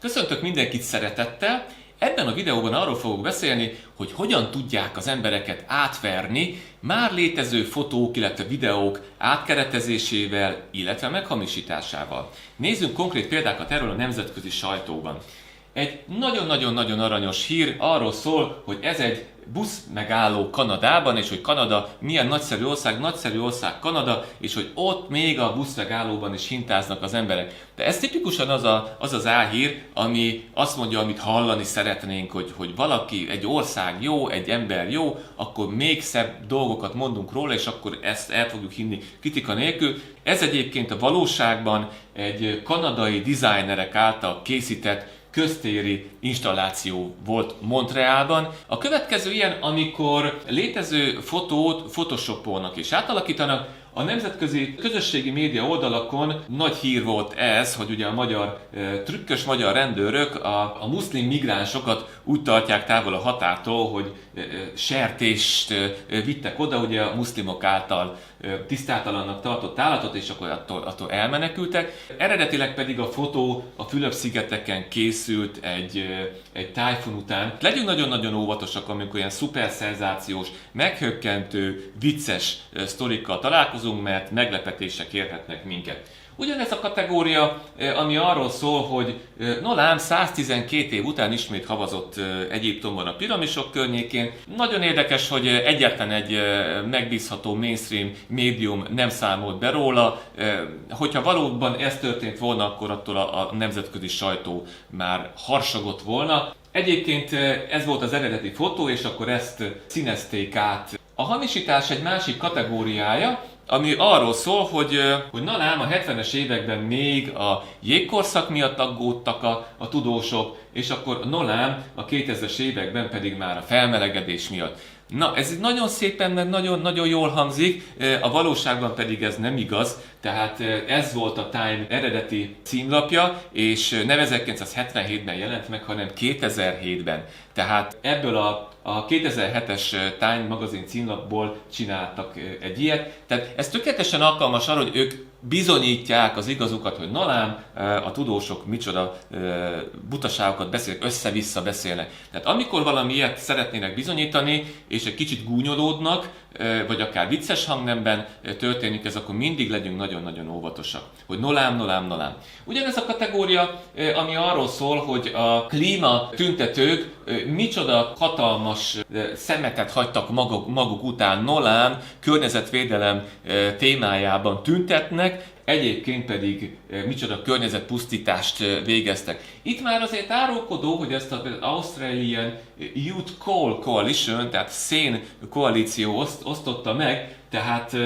Köszöntök mindenkit szeretettel! Ebben a videóban arról fogok beszélni, hogy hogyan tudják az embereket átverni már létező fotók, illetve videók átkeretezésével, illetve meghamisításával. Nézzünk konkrét példákat erről a nemzetközi sajtóban. Egy nagyon-nagyon-nagyon aranyos hír arról szól, hogy ez egy buszmegálló Kanadában, és hogy Kanada milyen nagyszerű ország Kanada, és hogy ott még a buszmegállóban is hintáznak az emberek. De ez tipikusan az az álhír, ami azt mondja, amit hallani szeretnénk, hogy valaki, egy ország jó, egy ember jó, akkor még szebb dolgokat mondunk róla, és akkor ezt el fogjuk hinni kritika nélkül. Ez egyébként a valóságban egy kanadai designerek által készített köztéri installáció volt Montrealban. A következő ilyen, amikor létező fotót photoshopolnak és átalakítanak. A nemzetközi közösségi média oldalakon nagy hír volt ez, hogy ugye a trükkös magyar rendőrök a muszlim migránsokat úgy tartják távol a határtól, hogy sertést vittek oda, ugye a muszlimok által tisztátalannak tartott állatot, és akkor attól elmenekültek. Eredetileg pedig a fotó a Fülöp-szigeteken készült egy tájfun után. Legyünk nagyon-nagyon óvatosak, amikor ilyen szuperszenzációs, meghökkentő, vicces sztorikkal találkozunk, mert meglepetések érhetnek minket. Ugyanez a kategória, ami arról szól, hogy lám 112 év után ismét havazott Egyiptomban a piramisok környékén. Nagyon érdekes, hogy egyetlen egy megbízható mainstream médium nem számolt be róla. Hogyha valóban ez történt volna, akkor attól a nemzetközi sajtó már harsogott volna. Egyébként ez volt az eredeti fotó, és akkor ezt színezték át. A hamisítás egy másik kategóriája, ami arról szól, hogy lám a 70-es években még a jégkorszak miatt aggódtak a tudósok, és akkor lám a 2000-es években pedig már a felmelegedés miatt. Na, ez nagyon szépen, meg nagyon jól hangzik, a valóságban pedig ez nem igaz, tehát ez volt a Time eredeti címlapja, és nem 1977-ben jelent meg, hanem 2007-ben. Tehát ebből a 2007-es Time magazin címlapból csináltak egy ilyet. Tehát ez tökéletesen alkalmas arra, hogy ők bizonyítják az igazukat, hogy lám a tudósok micsoda butaságokat beszélnek, össze-vissza beszélnek. Tehát amikor valami ilyet szeretnének bizonyítani, és egy kicsit gúnyolódnak, vagy akár vicces hangnemben történik ez, akkor mindig legyünk nagyon-nagyon óvatosak. Hogy lám. Ugyanez a kategória, ami arról szól, hogy a klíma tüntetők micsoda hatalmas szemetet hagytak maguk után, lám környezetvédelem témájában tüntetnek, egyébként pedig micsoda környezetpusztítást végeztek. Itt már azért árulkodó, hogy ezt az Australian Youth Coal Coalition, tehát szén koalíció osztotta meg, tehát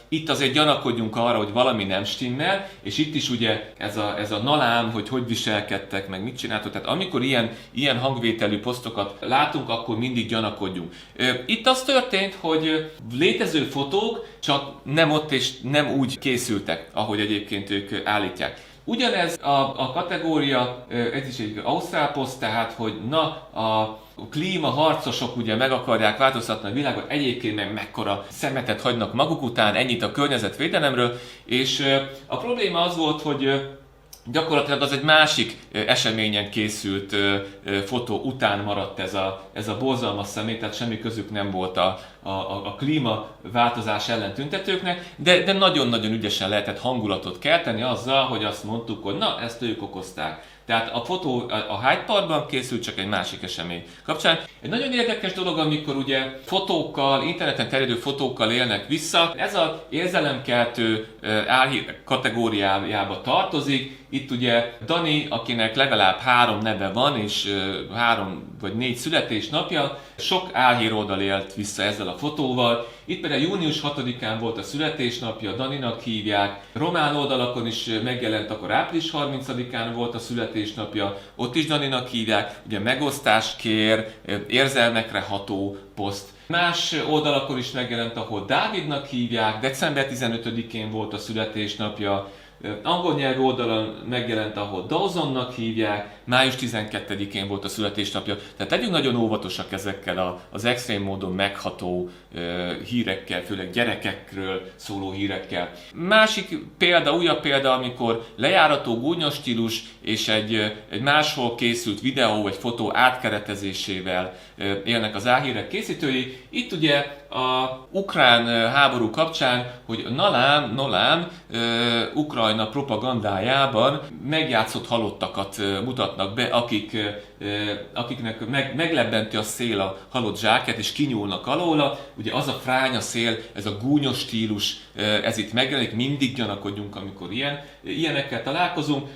itt azért gyanakodjunk arra, hogy valami nem stimmel, és itt is ugye ez a lám, hogy viselkedtek, meg mit csináltok, tehát amikor ilyen hangvételű posztokat látunk, akkor mindig gyanakodjunk. Itt az történt, hogy létező fotók csak nem ott és nem úgy készültek, ahogy egyébként ők állítják. Ugyanez a kategória, ez is egy ausztrál poszt, tehát hogy a klímaharcosok ugye meg akarják változtatni a világot, egyébként meg mekkora szemetet hagynak maguk után, ennyit a környezetvédelemről, és a probléma az volt, hogy gyakorlatilag az egy másik eseményen készült fotó után maradt ez a borzalmas szemét, tehát semmi közük nem volt a klímaváltozás ellen tüntetőknek, de nagyon-nagyon ügyesen lehetett hangulatot kelteni azzal, hogy azt mondtuk, hogy ezt ők okozták. Tehát a fotó a Hyde Parkban készült, csak egy másik esemény kapcsán. Egy nagyon érdekes dolog, amikor ugye fotókkal, interneten terjedő fotókkal élnek vissza. Ez az érzelemkeltő álhír kategóriájába tartozik. Itt ugye Dani, akinek legalább 3 neve van, és 3 vagy 4 születésnapja, sok álhíroldal élt vissza ezzel a fotóval. Itt például június 6-án volt a születésnapja, Daninak hívják. Román oldalakon is megjelent, akkor április 30-án volt a születésnapja, ott is Daninak hívják. Ugye megosztást kér, érzelmekre ható poszt. Más oldalakon is megjelent, ahol Dávidnak hívják, december 15-én volt a születésnapja, angol nyelvű oldalon megjelent, ahol Dawsonnak hívják, május 12-én volt a születésnapja, tehát legyünk nagyon óvatosak ezekkel az extrém módon megható hírekkel, főleg gyerekekről szóló hírekkel. Másik példa, újabb példa, amikor lejárató gúnyos stílus és egy máshol készült videó vagy fotó átkeretezésével élnek az álhírek készítői. Itt ugye a ukrán háború kapcsán, hogy nolám, Ukrajna propagandájában megjátszott halottakat mutatnak be, akiknek meglebbenti a szél a halott zsáket, és kinyúlnak alóla. Ugye az a fránya szél, ez a gúnyos stílus, ez itt megjelenik, mindig gyanakodjunk, amikor ilyenekkel találkozunk.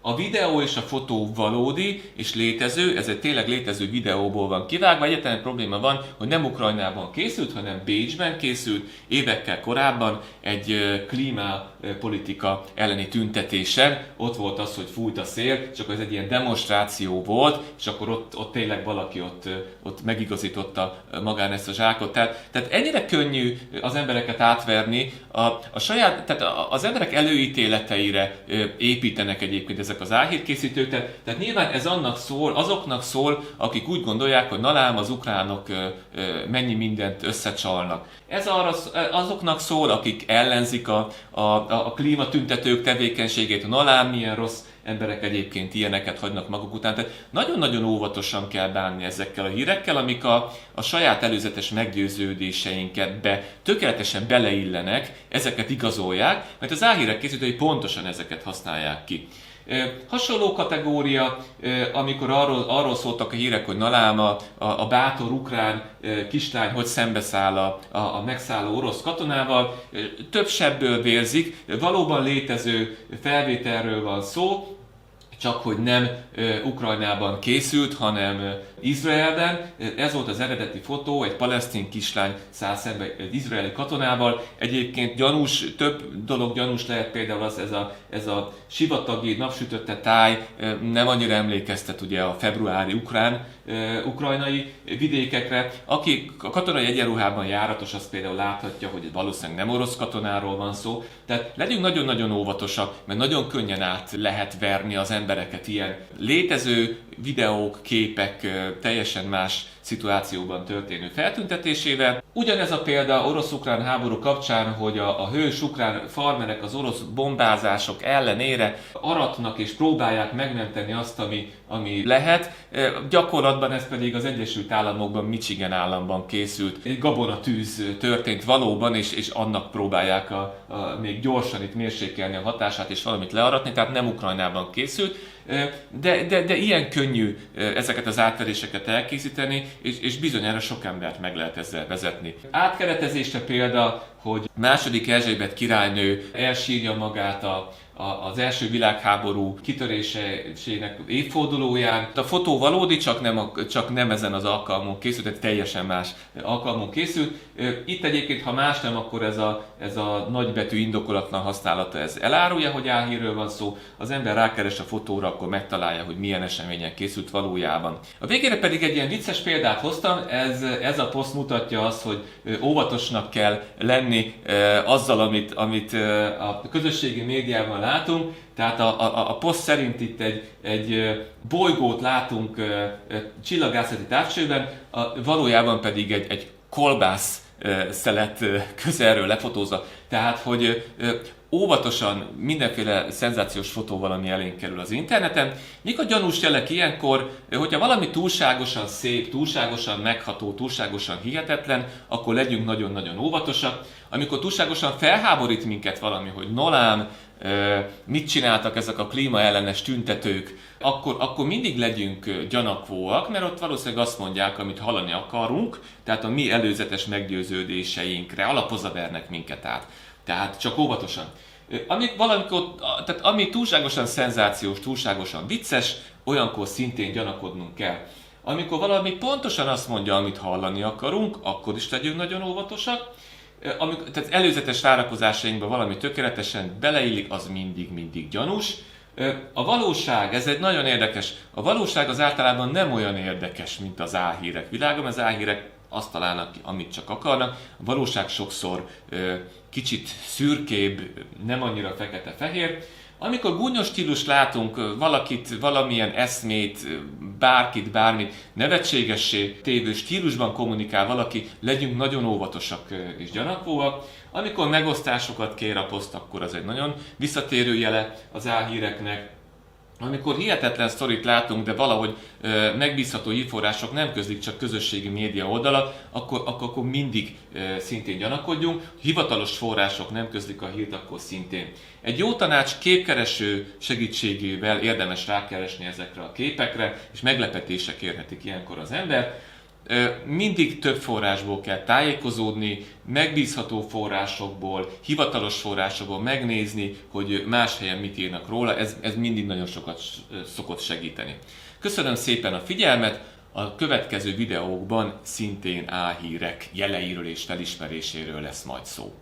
A videó és a fotó valódi és létező, ez egy tényleg létező videóból van kivágva. Egyetlen probléma van, hogy nem Ukrajnában készült, hanem Bécsben készült évekkel korábban egy klímapolitika elleni tüntetésen. Ott volt az, hogy fújt a szél, csak ez egy ilyen demonstráció volt, és akkor ott tényleg valaki ott megigazította magán ezt a zsákot. Tehát ennyire könnyű az embereket átverni, tehát az emberek előítéleteire építenek egyébként ezek az álhírkészítők, tehát nyilván ez azoknak szól, akik úgy gondolják, hogy lám az ukránok mennyi mindent összecsalnak. Ez azoknak szól, akik ellenzik a klímatüntetők tevékenységét, lám milyen rossz emberek egyébként ilyeneket hagynak maguk után. Tehát nagyon-nagyon óvatosan kell bánni ezekkel a hírekkel, amik a saját előzetes meggyőződéseinkbe tökéletesen beleillenek, ezeket igazolják, mert az álhírek készítői pontosan ezeket használják ki. Hasonló kategória, amikor arról szóltak a hírek, hogy lám a bátor ukrán kislány hogy szembeszáll a megszálló orosz katonával, több sebből vérzik, valóban létező felvételről van szó, csak hogy nem Ukrajnában készült, hanem Izraelben. Ez volt az eredeti fotó, egy palesztin kislány száll szembe egy izraeli katonával. Egyébként több dolog gyanús lehet, például ez a sivatagi, napsütötte táj nem annyira emlékeztet ugye a februári ukrajnai vidékekre. Aki a katonai egyenruhában járatos, az például láthatja, hogy valószínűleg nem orosz katonáról van szó. Tehát legyünk nagyon-nagyon óvatosak, mert nagyon könnyen át lehet verni az embereket ilyen létező videók, képek teljesen más szituációban történő feltüntetésével. Ugyanez a példa orosz-ukrán háború kapcsán, hogy a hős ukrán farmerek az orosz bombázások ellenére aratnak és próbálják megmenteni azt, ami lehet. Gyakorlatban ez pedig az Egyesült Államokban, Michigan államban készült. Egy gabonatűz történt valóban, és annak próbálják még gyorsan itt mérsékelni a hatását és valamit learatni, tehát nem Ukrajnában készült. De ilyen könnyű ezeket az átveréseket elkészíteni, és bizonyára sok embert meg lehet ezzel vezetni. Átkeretezésre példa, hogy II. Erzsébet királynő elsírja magát az első világháború kitörésének évfordulóján. A fotó valódi, csak nem ezen az alkalmon készült, egy teljesen más alkalmon készült. Itt egyébként, ha más nem, akkor ez a nagybetű indokolatlan használata, ez elárulja, hogy álhírről van szó. Az ember rákeres a fotóra, akkor megtalálja, hogy milyen eseményen készült valójában. A végére pedig egy ilyen vicces példát hoztam, ez a poszt mutatja azt, hogy óvatosnak kell lenni azzal, amit a közösségi médiában látunk. Tehát a poszt szerint itt egy bolygót látunk csillagászati távcsőben, valójában pedig egy kolbász szelet közelről lefotózza. Tehát, hogy óvatosan mindenféle szenzációs fotó valami elénk kerül az interneten. Mik a gyanús jelek ilyenkor, hogyha valami túlságosan szép, túlságosan megható, túlságosan hihetetlen, akkor legyünk nagyon-nagyon óvatosak. Amikor túlságosan felháborít minket valami, hogy nolám, mit csináltak ezek a klímaellenes tüntetők, akkor mindig legyünk gyanakvóak, mert ott valószínűleg azt mondják, amit hallani akarunk, tehát a mi előzetes meggyőződéseinkre alapozva vernek minket át. Tehát csak óvatosan. Ami túlságosan szenzációs, túlságosan vicces, olyankor szintén gyanakodnunk kell. Amikor valami pontosan azt mondja, amit hallani akarunk, akkor is legyünk nagyon óvatosak. Tehát előzetes várakozásainkba valami tökéletesen beleillik, az mindig gyanús. A valóság, ez egy nagyon érdekes, a valóság az általában nem olyan érdekes, mint az álhírek világa, az álhírek azt találnak ki, amit csak akarnak. A valóság sokszor kicsit szürkébb, nem annyira fekete-fehér. Amikor gúnyos stílus látunk, valakit, valamilyen eszmét, bárkit, bármit nevetségessé tévő stílusban kommunikál valaki, legyünk nagyon óvatosak és gyanakvóak. Amikor megosztásokat kér a poszt, akkor az egy nagyon visszatérő jele az álhíreknek. Amikor hihetetlen sztorit látunk, de valahogy megbízható hírforrások nem közlik, csak közösségi média oldalak, akkor mindig szintén gyanakodjunk. Hivatalos források nem közlik a hírt, akkor szintén. Egy jó tanács, képkereső segítségével érdemes rákeresni ezekre a képekre, és meglepetések érhetik ilyenkor az ember. Mindig több forrásból kell tájékozódni, megbízható forrásokból, hivatalos forrásokból megnézni, hogy más helyen mit írnak róla, ez mindig nagyon sokat szokott segíteni. Köszönöm szépen a figyelmet, a következő videókban szintén álhírek jeleiről és felismeréséről lesz majd szó.